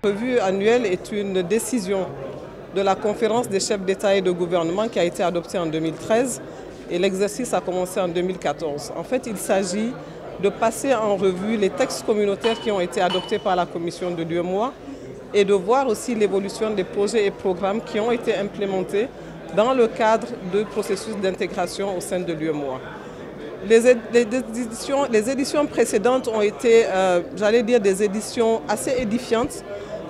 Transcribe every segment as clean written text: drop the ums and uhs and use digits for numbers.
La revue annuelle est une décision de la conférence des chefs d'État et de gouvernement qui a été adoptée en 2013 et l'exercice a commencé en 2014. En fait, il s'agit de passer en revue les textes communautaires qui ont été adoptés par la commission de l'UEMOA et de voir aussi l'évolution des projets et programmes qui ont été implémentés dans le cadre du processus d'intégration au sein de l'UEMOA. Les éditions précédentes ont été, j'allais dire, des éditions assez édifiantes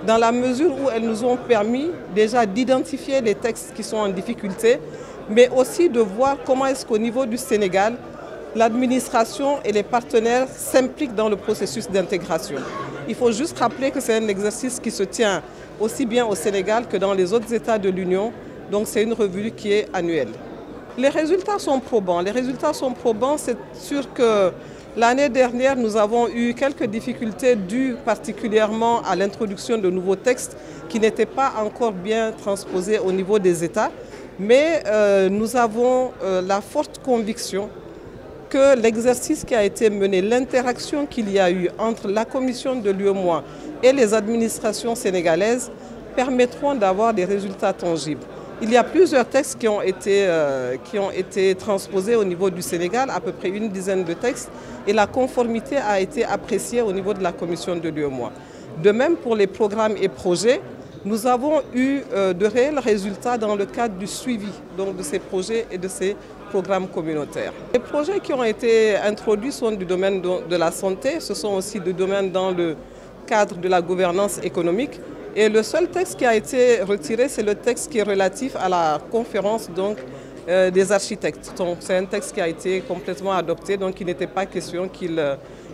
dans la mesure où elles nous ont permis déjà d'identifier les textes qui sont en difficulté, mais aussi de voir comment est-ce qu'au niveau du Sénégal, l'administration et les partenaires s'impliquent dans le processus d'intégration. Il faut juste rappeler que c'est un exercice qui se tient aussi bien au Sénégal que dans les autres États de l'Union, donc c'est une revue qui est annuelle. Les résultats sont probants. C'est sûr que l'année dernière, nous avons eu quelques difficultés dues particulièrement à l'introduction de nouveaux textes qui n'étaient pas encore bien transposés au niveau des États. Mais nous avons la forte conviction que l'exercice qui a été mené, l'interaction qu'il y a eu entre la commission de l'UEMOA et les administrations sénégalaises permettront d'avoir des résultats tangibles. Il y a plusieurs textes qui ont été transposés au niveau du Sénégal, à peu près une dizaine de textes, et la conformité a été appréciée au niveau de la commission de l'UEMOA. De même pour les programmes et projets, nous avons eu de réels résultats dans le cadre du suivi donc, de ces projets et de ces programmes communautaires. Les projets qui ont été introduits sont du domaine de la santé, ce sont aussi du domaine dans le cadre de la gouvernance économique. Et le seul texte qui a été retiré, c'est le texte qui est relatif à la conférence donc, des architectes. C'est un texte qui a été complètement adopté, donc il n'était pas question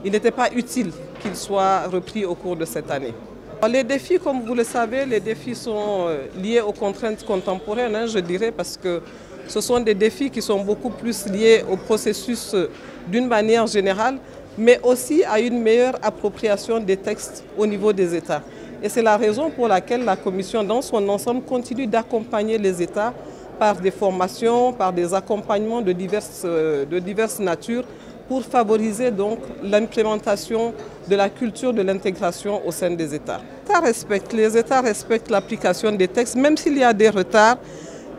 il n'était pas utile qu'il soit repris au cours de cette année. Les défis, comme vous le savez, les défis sont liés aux contraintes contemporaines, je dirais, parce que ce sont des défis qui sont beaucoup plus liés au processus d'une manière générale, mais aussi à une meilleure appropriation des textes au niveau des États. Et c'est la raison pour laquelle la Commission, dans son ensemble, continue d'accompagner les États par des formations, par des accompagnements de diverses natures pour favoriser donc l'implémentation de la culture de l'intégration au sein des États. Les États respectent l'application des textes, même s'il y a des retards.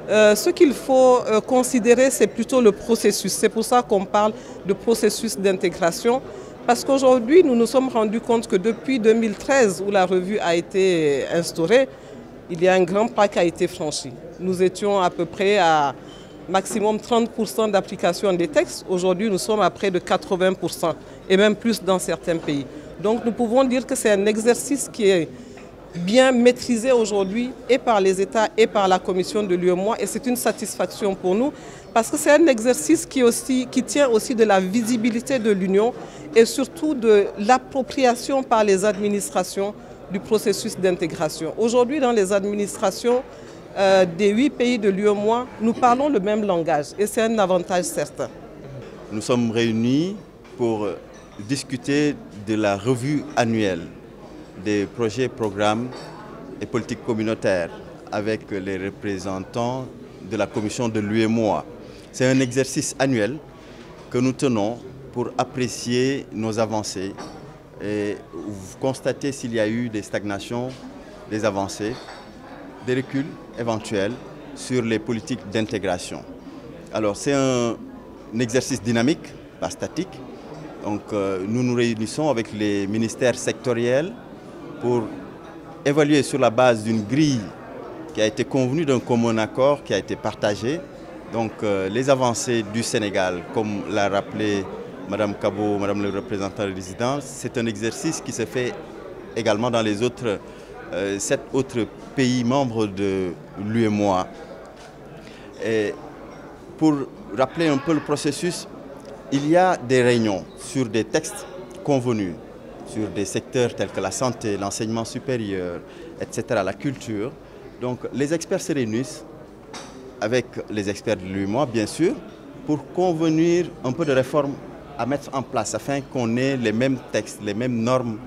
Ce qu'il faut considérer, c'est plutôt le processus. C'est pour ça qu'on parle de processus d'intégration. Parce qu'aujourd'hui, nous nous sommes rendus compte que depuis 2013, où la revue a été instaurée, il y a un grand pas qui a été franchi. Nous étions à peu près à maximum 30% d'application des textes. Aujourd'hui, nous sommes à près de 80% et même plus dans certains pays. Donc nous pouvons dire que c'est un exercice qui est bien maîtrisé aujourd'hui et par les États et par la Commission de l'UEMOA et c'est une satisfaction pour nous parce que c'est un exercice qui tient aussi de la visibilité de l'Union et surtout de l'appropriation par les administrations du processus d'intégration. Aujourd'hui, dans les administrations des 8 pays de l'UEMOA, nous parlons le même langage et c'est un avantage certain. Nous sommes réunis pour discuter de la revue annuelle des projets, programmes et politiques communautaires avec les représentants de la commission de l'UEMOA. C'est un exercice annuel que nous tenons pour apprécier nos avancées et constater s'il y a eu des stagnations, des avancées, des reculs éventuels sur les politiques d'intégration. Alors c'est un exercice dynamique, pas statique. Donc nous nous réunissons avec les ministères sectoriels pour évaluer sur la base d'une grille qui a été convenue d'un commun accord, qui a été partagé. Donc les avancées du Sénégal, comme l'a rappelé Mme Kabo, Mme le représentant résident, c'est un exercice qui se fait également dans les 7 autres pays membres de l'UEMOA. Et pour rappeler un peu le processus, il y a des réunions sur des textes convenus, sur des secteurs tels que la santé, l'enseignement supérieur, etc., la culture. Donc les experts se réunissent avec les experts de l'UEMOA, bien sûr, pour convenir un peu de réformes à mettre en place afin qu'on ait les mêmes textes, les mêmes normes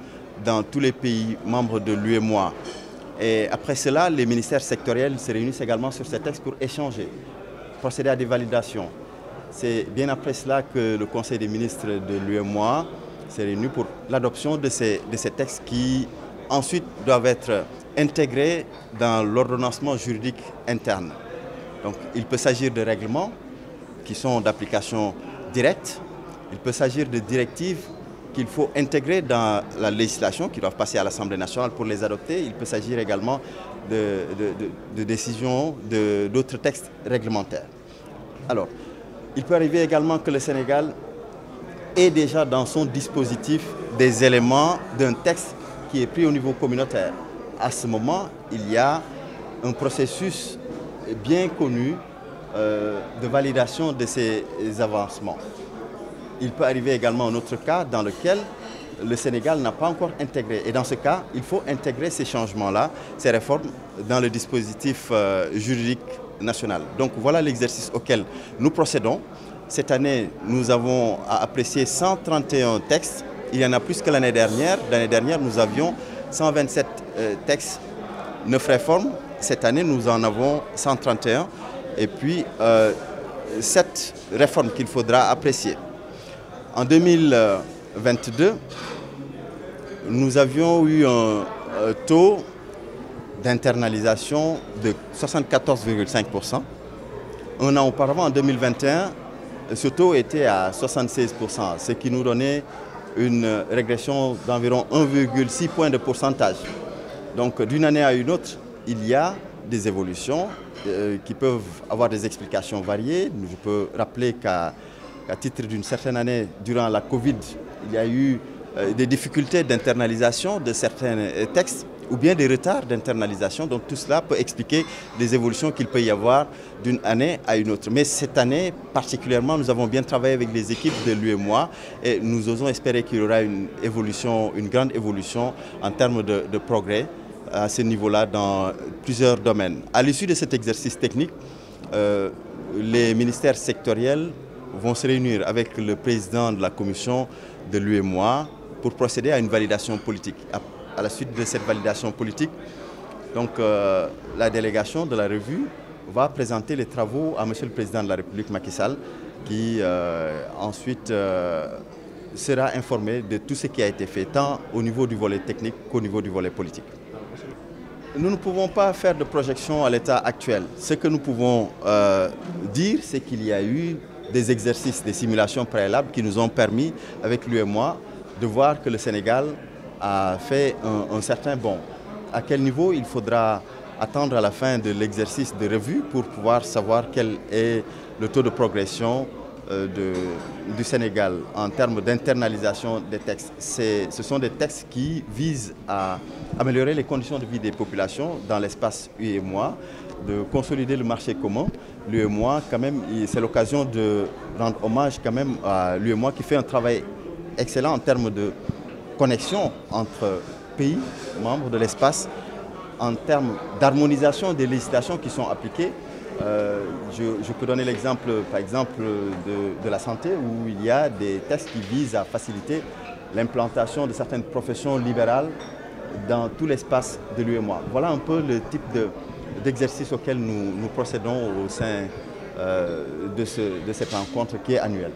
dans tous les pays membres de l'UEMOA. Et après cela, les ministères sectoriels se réunissent également sur ces textes pour échanger, procéder à des validations. C'est bien après cela que le Conseil des ministres de l'UEMOA s'est réuni pour l'adoption de ces textes qui ensuite doivent être intégrés dans l'ordonnancement juridique interne. Donc il peut s'agir de règlements qui sont d'application directe, il peut s'agir de directives qu'il faut intégrer dans la législation, qui doivent passer à l'Assemblée nationale pour les adopter. Il peut s'agir également de décisions d'autres textes réglementaires. Alors, il peut arriver également que le Sénégal ait déjà dans son dispositif des éléments d'un texte qui est pris au niveau communautaire. À ce moment, il y a un processus bien connu de validation de ces avancements. Il peut arriver également un autre cas dans lequel le Sénégal n'a pas encore intégré. Et dans ce cas, il faut intégrer ces changements-là, ces réformes, dans le dispositif juridique national. Donc voilà l'exercice auquel nous procédons. Cette année, nous avons apprécié 131 textes. Il y en a plus que l'année dernière. L'année dernière, nous avions 127 textes, 9 réformes. Cette année, nous en avons 131. Et puis, 7 réformes qu'il faudra apprécier. En 2022, nous avions eu un taux d'internalisation de 74,5%. Un an auparavant, en 2021, ce taux était à 76%, ce qui nous donnait une régression d'environ 1,6 point de pourcentage. Donc d'une année à une autre, il y a des évolutions qui peuvent avoir des explications variées. Je peux rappeler qu'à titre d'une certaine année, durant la Covid, il y a eu des difficultés d'internalisation de certains textes ou bien des retards d'internalisation. Donc tout cela peut expliquer des évolutions qu'il peut y avoir d'une année à une autre. Mais cette année particulièrement, nous avons bien travaillé avec les équipes de l'UEMOA et nous osons espérer qu'il y aura une évolution, une grande évolution en termes de progrès à ce niveau-là dans plusieurs domaines. À l'issue de cet exercice technique, les ministères sectoriels vont se réunir avec le président de la commission de l'UEMOA pour procéder à une validation politique. À la suite de cette validation politique, donc, la délégation de la revue va présenter les travaux à M. le Président de la République Macky Sall, qui ensuite sera informé de tout ce qui a été fait, tant au niveau du volet technique qu'au niveau du volet politique. Nous ne pouvons pas faire de projection à l'état actuel. Ce que nous pouvons dire, c'est qu'il y a eu des exercices, des simulations préalables qui nous ont permis, avec l'UEMOA, de voir que le Sénégal a fait un certain bond. À quel niveau il faudra attendre à la fin de l'exercice de revue pour pouvoir savoir quel est le taux de progression du Sénégal en termes d'internalisation des textes. Ce sont des textes qui visent à améliorer les conditions de vie des populations dans l'espace UEMOA, de consolider le marché commun. L'UEMOA, quand même, c'est l'occasion de rendre hommage quand même à l'UEMOA qui fait un travail excellent en termes de connexion entre pays membres de l'espace, en termes d'harmonisation des législations qui sont appliquées. Je peux donner l'exemple, par exemple, de la santé, où il y a des textes qui visent à faciliter l'implantation de certaines professions libérales dans tout l'espace de l'UEMOA. Voilà un peu le type d'exercice auquel nous procédons au sein de cette rencontre qui est annuelle.